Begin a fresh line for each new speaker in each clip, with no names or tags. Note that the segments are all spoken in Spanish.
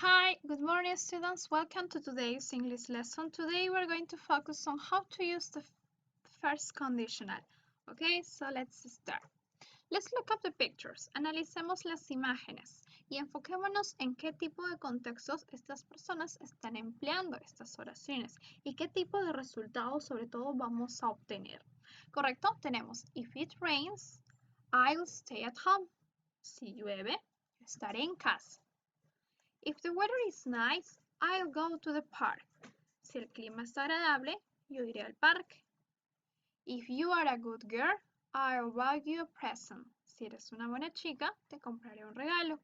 Hi, good morning students. Welcome to today's English lesson. Today we're going to focus on how to use the first conditional. Okay, so let's start. Let's look up the pictures. Analicemos las imágenes y enfoquémonos en qué tipo de contextos estas personas están empleando estas oraciones y qué tipo de resultados sobre todo vamos a obtener. ¿Correcto? Tenemos if it rains, I'll stay at home. Si llueve, estaré en casa. If the weather is nice, I'll go to the park. Si el clima está agradable, yo iré al parque. If you are a good girl, I'll buy you a present. Si eres una buena chica, te compraré un regalo.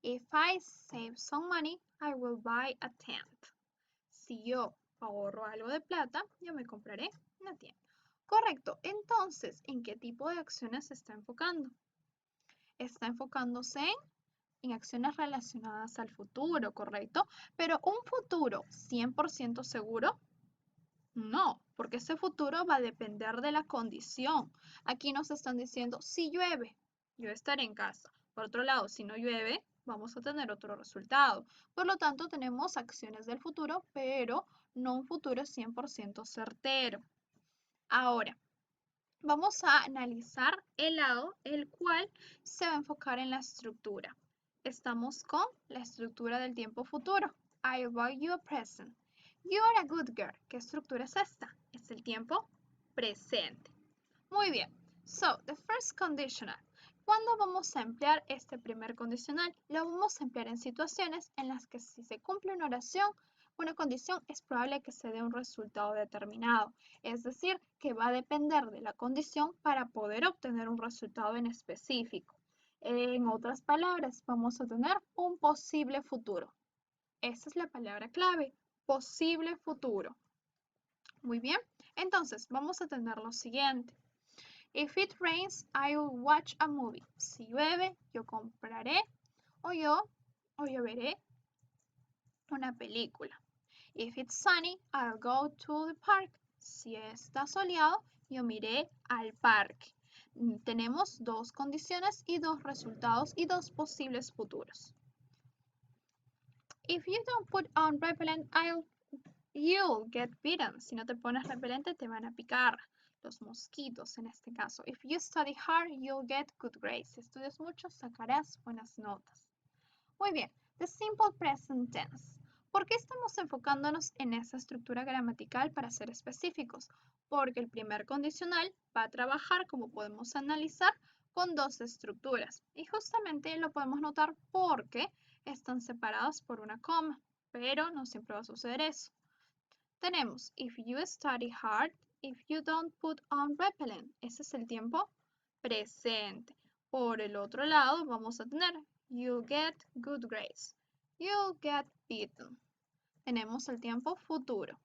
If I save some money, I will buy a tent. Si yo ahorro algo de plata, yo me compraré una tienda. Correcto. Entonces, ¿en qué tipo de acciones se está enfocando? Está enfocándose en acciones relacionadas al futuro, ¿correcto? Pero un futuro 100% seguro, no, porque ese futuro va a depender de la condición. Aquí nos están diciendo, si llueve, yo estaré en casa. Por otro lado, si no llueve, vamos a tener otro resultado. Por lo tanto, tenemos acciones del futuro, pero no un futuro 100% certero. Ahora, vamos a analizar el lado, el cual se va a enfocar en la estructura. Estamos con la estructura del tiempo futuro. I'll buy you a present. You are a good girl. ¿Qué estructura es esta? Es el tiempo presente. Muy bien. So, the first conditional. ¿Cuándo vamos a emplear este primer condicional? Lo vamos a emplear en situaciones en las que si se cumple una oración, una condición, es probable que se dé un resultado determinado. Es decir, que va a depender de la condición para poder obtener un resultado en específico. En otras palabras, vamos a tener un posible futuro. Esa es la palabra clave, posible futuro. Muy bien, entonces vamos a tener lo siguiente. If it rains, I will watch a movie. Si llueve, yo compraré o yo veré una película. If it's sunny, I'll go to the park. Si está soleado, yo miré al parque. Tenemos dos condiciones y dos resultados y dos posibles futuros. If you don't put on repellent, you'll get bitten. Si no te pones repelente, te van a picar. Los mosquitos en este caso. If you study hard, you'll get good grades. Si estudias mucho, sacarás buenas notas. Muy bien, the simple present tense. ¿Por qué estamos enfocándonos en esa estructura gramatical para ser específicos? Porque el primer condicional va a trabajar, como podemos analizar, con dos estructuras. Y justamente lo podemos notar porque están separados por una coma, pero no siempre va a suceder eso. Tenemos if you study hard, if you don't put on repellent. Ese es el tiempo presente. Por el otro lado vamos a tener you get good grades. You'll get beaten. Tenemos el tiempo futuro.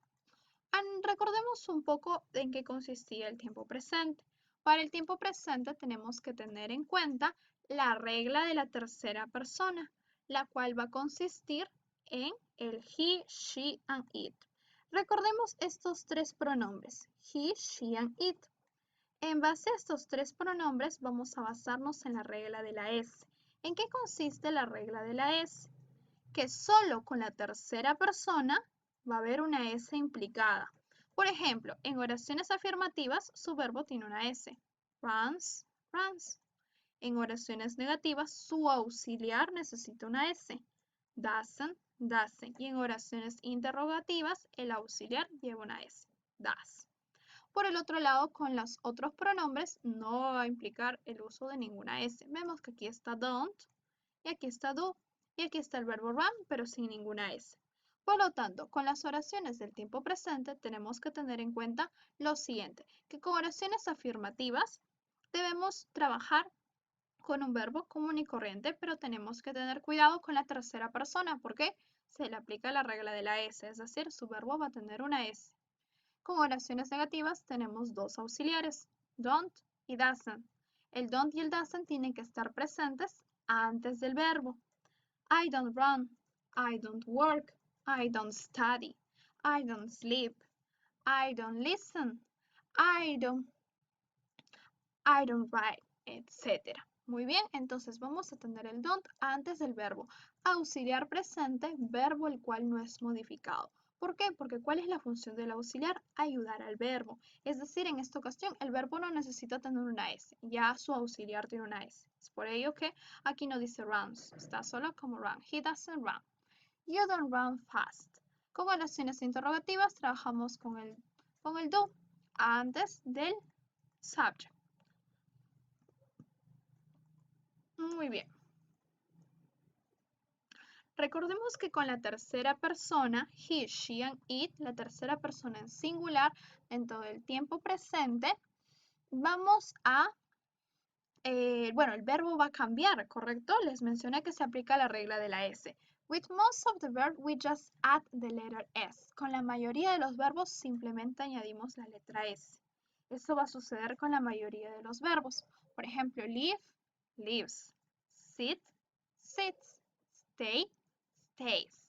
Recordemos un poco en qué consistía el tiempo presente. Para el tiempo presente tenemos que tener en cuenta la regla de la tercera persona, la cual va a consistir en el he, she and it. Recordemos estos tres pronombres, he, she and it. En base a estos tres pronombres vamos a basarnos en la regla de la S. ¿En qué consiste la regla de la S? Que solo con la tercera persona va a haber una S implicada. Por ejemplo, en oraciones afirmativas su verbo tiene una S. Runs, runs. En oraciones negativas su auxiliar necesita una S. Doesn't, doesn't. Y en oraciones interrogativas el auxiliar lleva una S. Does. Por el otro lado, con los otros pronombres no va a implicar el uso de ninguna S. Vemos que aquí está don't y aquí está do y aquí está el verbo run, pero sin ninguna S. Por lo tanto, con las oraciones del tiempo presente tenemos que tener en cuenta lo siguiente, que con oraciones afirmativas debemos trabajar con un verbo común y corriente, pero tenemos que tener cuidado con la tercera persona porque se le aplica la regla de la S, es decir, su verbo va a tener una S. Con oraciones negativas tenemos dos auxiliares, don't y doesn't. El don't y el doesn't tienen que estar presentes antes del verbo. I don't run, I don't work, I don't study, I don't sleep, I don't listen, I don't write, etc. Muy bien, entonces vamos a tener el don't antes del verbo. Auxiliar presente, verbo el cual no es modificado. ¿Por qué? Porque ¿cuál es la función del auxiliar? Ayudar al verbo. Es decir, en esta ocasión el verbo no necesita tener una S, ya su auxiliar tiene una S. Es por ello que aquí no dice runs, está solo como run. He doesn't run. You don't run fast. Con oraciones interrogativas trabajamos con el do antes del subject. Muy bien. Recordemos que con la tercera persona, he, she and it, la tercera persona en singular, dentro del tiempo presente, vamos a, bueno, el verbo va a cambiar, ¿correcto? Les mencioné que se aplica la regla de la S. With most of the verbs, we just add the letter S. Con la mayoría de los verbos simplemente añadimos la letra S. Eso va a suceder con la mayoría de los verbos. Por ejemplo, live, lives. Sit, sits. Stay, stays.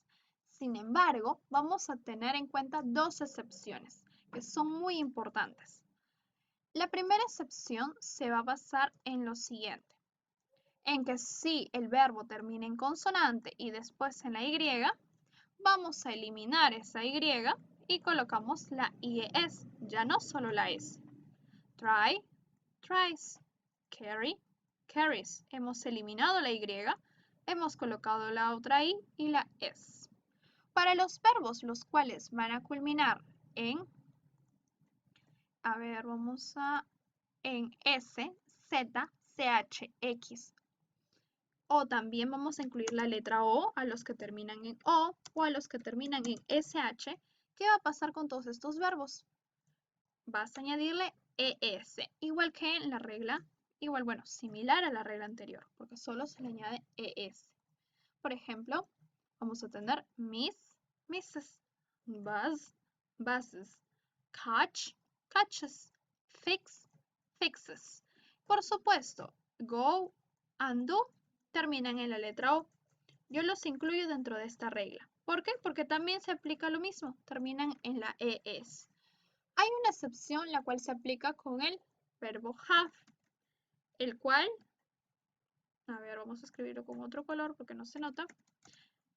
Sin embargo, vamos a tener en cuenta dos excepciones que son muy importantes. La primera excepción se va a basar en lo siguiente, en que si el verbo termina en consonante y después en la Y, vamos a eliminar esa Y y colocamos la IES, ya no solo la S. Try, tries. Carry, carries. Hemos eliminado la Y, hemos colocado la otra I y la S. Para los verbos los cuales van a culminar en, en S, Z, CH, X. O también vamos a incluir la letra O a los que terminan en o a los que terminan en SH. ¿Qué va a pasar con todos estos verbos? Vas a añadirle ES, igual que en la regla, bueno, similar a la regla anterior, porque solo se le añade ES. Por ejemplo, vamos a tener miss, misses, buzz, buzzes, catch, catches, fix, fixes. Por supuesto, go and do terminan en la letra O. Yo los incluyo dentro de esta regla. ¿Por qué? Porque también se aplica lo mismo, terminan en la ES. Hay una excepción la cual se aplica con el verbo have, el cual, vamos a escribirlo con otro color porque no se nota,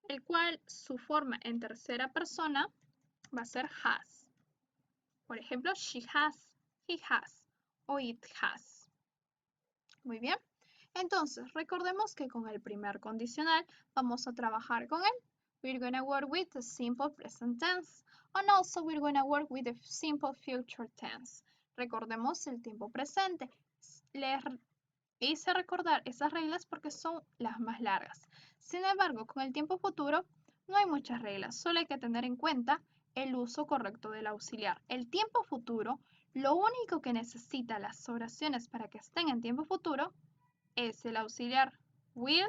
el cual su forma en tercera persona va a ser has. Por ejemplo, she has, he has o it has. Muy bien. Entonces, recordemos que con el primer condicional vamos a trabajar con él. We're going to work with the simple present tense. And also we're going to work with the simple future tense. Recordemos el tiempo presente. Les hice recordar esas reglas porque son las más largas. Sin embargo, con el tiempo futuro no hay muchas reglas. Solo hay que tener en cuenta el uso correcto del auxiliar. El tiempo futuro, lo único que necesita las oraciones para que estén en tiempo futuro es el auxiliar will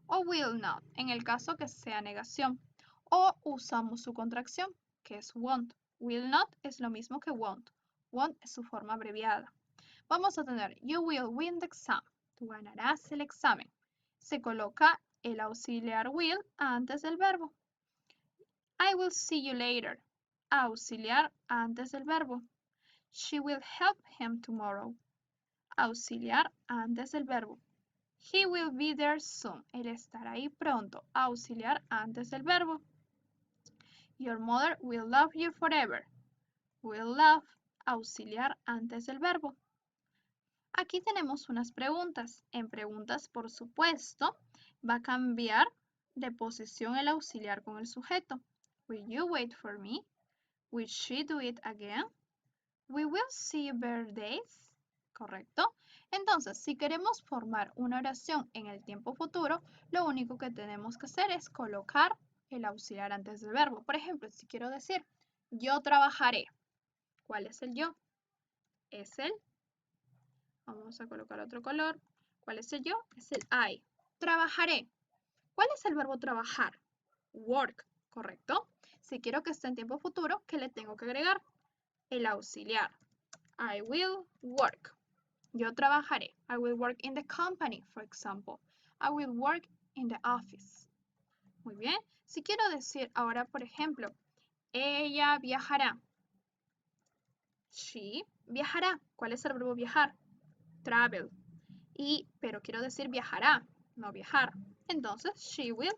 o will not, en el caso que sea negación. O usamos su contracción, que es won't. Will not es lo mismo que won't. Won't es su forma abreviada. Vamos a tener you will win the exam. Tú ganarás el examen. Se coloca el auxiliar will antes del verbo. I will see you later. Auxiliar antes del verbo. She will help him tomorrow. Auxiliar antes del verbo. He will be there soon. Él estará ahí pronto. Auxiliar antes del verbo. Your mother will love you forever. Will love. Auxiliar antes del verbo. Aquí tenemos unas preguntas. En preguntas, por supuesto, va a cambiar de posición el auxiliar con el sujeto. Will you wait for me? Will she do it again? We will see you better days. ¿Correcto? Entonces, si queremos formar una oración en el tiempo futuro, lo único que tenemos que hacer es colocar el auxiliar antes del verbo. Por ejemplo, si quiero decir, yo trabajaré. ¿Cuál es el yo? Es el, vamos a colocar otro color. ¿Cuál es el yo? Es el I. Trabajaré. ¿Cuál es el verbo trabajar? Work, ¿correcto? Si quiero que esté en tiempo futuro, ¿qué le tengo que agregar? El auxiliar. I will work. Yo trabajaré. I will work in the company, for example. I will work in the office. Muy bien. Si quiero decir ahora, por ejemplo, ella viajará. She viajará. ¿Cuál es el verbo viajar? Travel. Pero quiero decir viajará, no viajar. Entonces, she will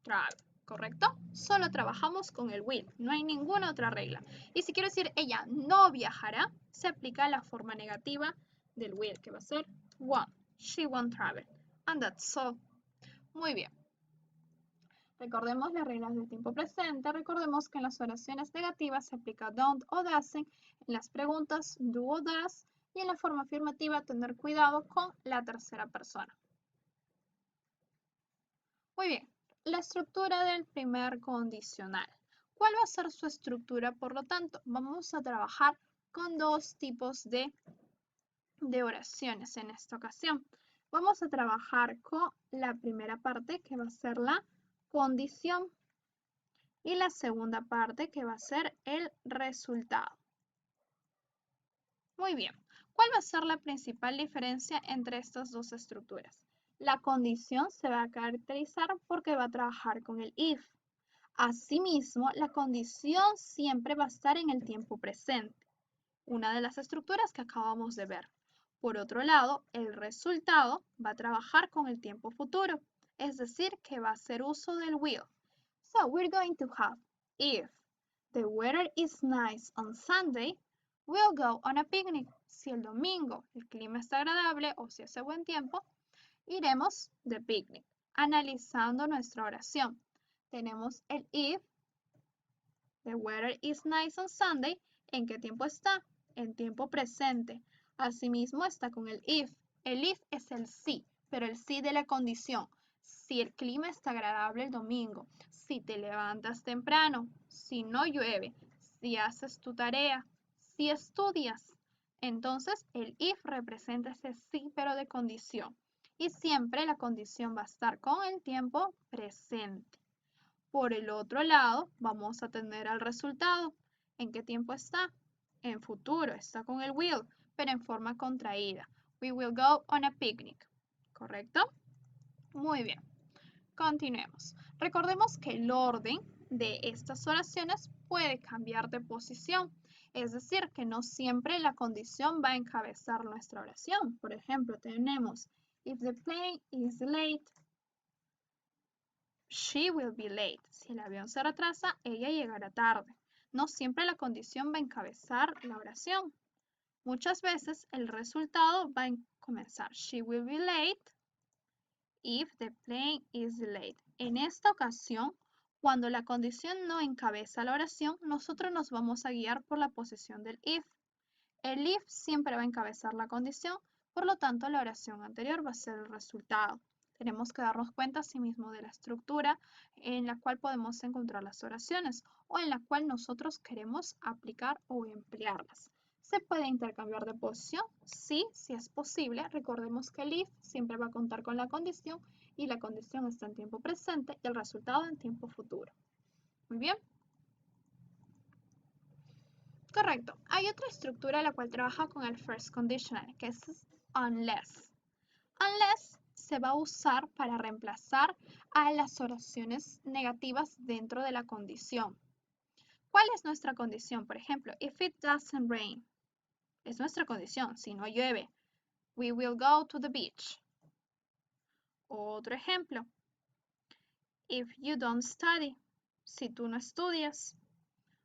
travel, ¿correcto? Solo trabajamos con el will, no hay ninguna otra regla. Y si quiero decir ella no viajará, se aplica la forma negativa del will, que va a ser won't. She won't travel. And that's all. Muy bien. Recordemos las reglas del tiempo presente. Recordemos que en las oraciones negativas se aplica don't o doesn't. En las preguntas do o does. Y en la forma afirmativa tener cuidado con la tercera persona. Muy bien. La estructura del primer condicional. ¿Cuál va a ser su estructura? Por lo tanto, vamos a trabajar con dos tipos de oraciones en esta ocasión. Vamos a trabajar con la primera parte que va a ser la condición y la segunda parte que va a ser el resultado. Muy bien. ¿Cuál va a ser la principal diferencia entre estas dos estructuras? La condición se va a caracterizar porque va a trabajar con el if. Asimismo, la condición siempre va a estar en el tiempo presente, una de las estructuras que acabamos de ver. Por otro lado, el resultado va a trabajar con el tiempo futuro, es decir, que va a hacer uso del will. So we're going to have if the weather is nice on Sunday, we'll go on a picnic. Si el domingo el clima está agradable o si hace buen tiempo, iremos de picnic. Analizando nuestra oración, tenemos el if the weather is nice on Sunday. ¿En qué tiempo está? En tiempo presente. Asimismo está con el if. El if es el sí, pero el sí de la condición. Si el clima está agradable el domingo, si te levantas temprano, si no llueve, si haces tu tarea, si estudias. Entonces el if representa ese sí, pero de condición. Y siempre la condición va a estar con el tiempo presente. Por el otro lado, vamos a tener al resultado. ¿En qué tiempo está? En futuro, está con el will, pero en forma contraída. We will go on a picnic. ¿Correcto? Muy bien. Continuemos. Recordemos que el orden de estas oraciones puede cambiar de posición. Es decir, que no siempre la condición va a encabezar nuestra oración. Por ejemplo, tenemos if the plane is late, she will be late. Si el avión se retrasa, ella llegará tarde. No siempre la condición va a encabezar la oración. Muchas veces el resultado va a comenzar. She will be late if the plane is late. En esta ocasión, cuando la condición no encabeza la oración, nosotros nos vamos a guiar por la posición del if. El if siempre va a encabezar la condición, por lo tanto la oración anterior va a ser el resultado. Tenemos que darnos cuenta asimismo de la estructura en la cual podemos encontrar las oraciones o en la cual nosotros queremos aplicar o emplearlas. ¿Se puede intercambiar de posición? Sí, si es posible. Recordemos que el if siempre va a contar con la condición y la condición está en tiempo presente y el resultado en tiempo futuro. Muy bien. Correcto. Hay otra estructura la cual trabaja con el first conditional, que es unless. Unless se va a usar para reemplazar a las oraciones negativas dentro de la condición. ¿Cuál es nuestra condición? Por ejemplo, if it doesn't rain. Es nuestra condición. Si no llueve, we will go to the beach. Otro ejemplo. If you don't study. Si tú no estudias.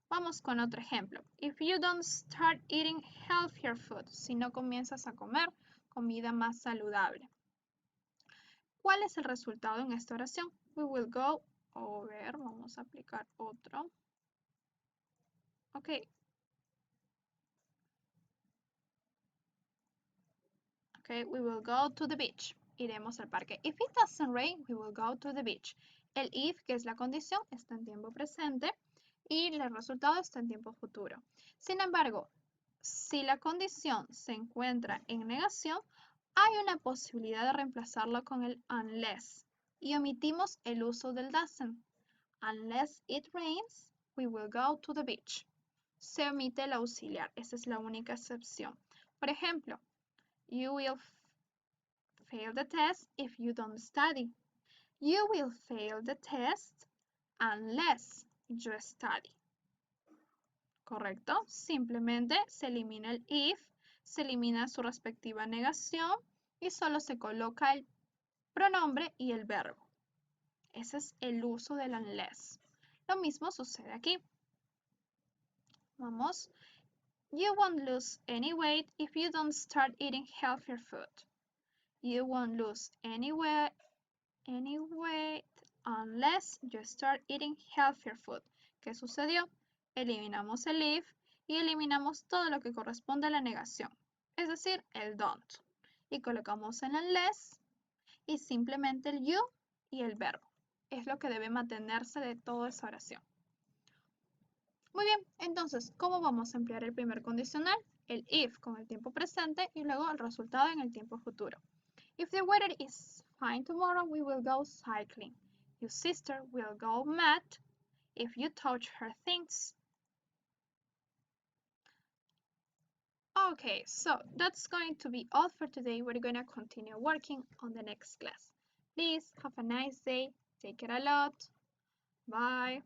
Vamos con otro ejemplo. If you don't start eating healthier food. Si no comienzas a comer comida más saludable. ¿Cuál es el resultado en esta oración? We will go. A ver, vamos a aplicar otro. Ok. Ok, we will go to the beach. Iremos al parque. If it doesn't rain, we will go to the beach. El if, que es la condición, está en tiempo presente y el resultado está en tiempo futuro. Sin embargo, si la condición se encuentra en negación, hay una posibilidad de reemplazarlo con el unless y omitimos el uso del doesn't. Unless it rains, we will go to the beach. Se omite el auxiliar, esa es la única excepción. Por ejemplo, you will fail the test if you don't study. You will fail the test unless you study. ¿Correcto? Simplemente se elimina el if, se elimina su respectiva negación y solo se coloca el pronombre y el verbo. Ese es el uso del unless. Lo mismo sucede aquí. Vamos. You won't lose any weight if you don't start eating healthier food. You won't lose any weight unless you start eating healthier food. ¿Qué sucedió? Eliminamos el if y eliminamos todo lo que corresponde a la negación, es decir, el don't. Y colocamos el unless y simplemente el you y el verbo. Es lo que debe mantenerse de toda esa oración. Muy bien, entonces, ¿cómo vamos a emplear el primer condicional? El if con el tiempo presente y luego el resultado en el tiempo futuro. If the weather is fine tomorrow, we will go cycling. Your sister will go mad if you touch her things. Okay, so that's going to be all for today. We're going to continue working on the next class. Please have a nice day. Take care a lot. Bye.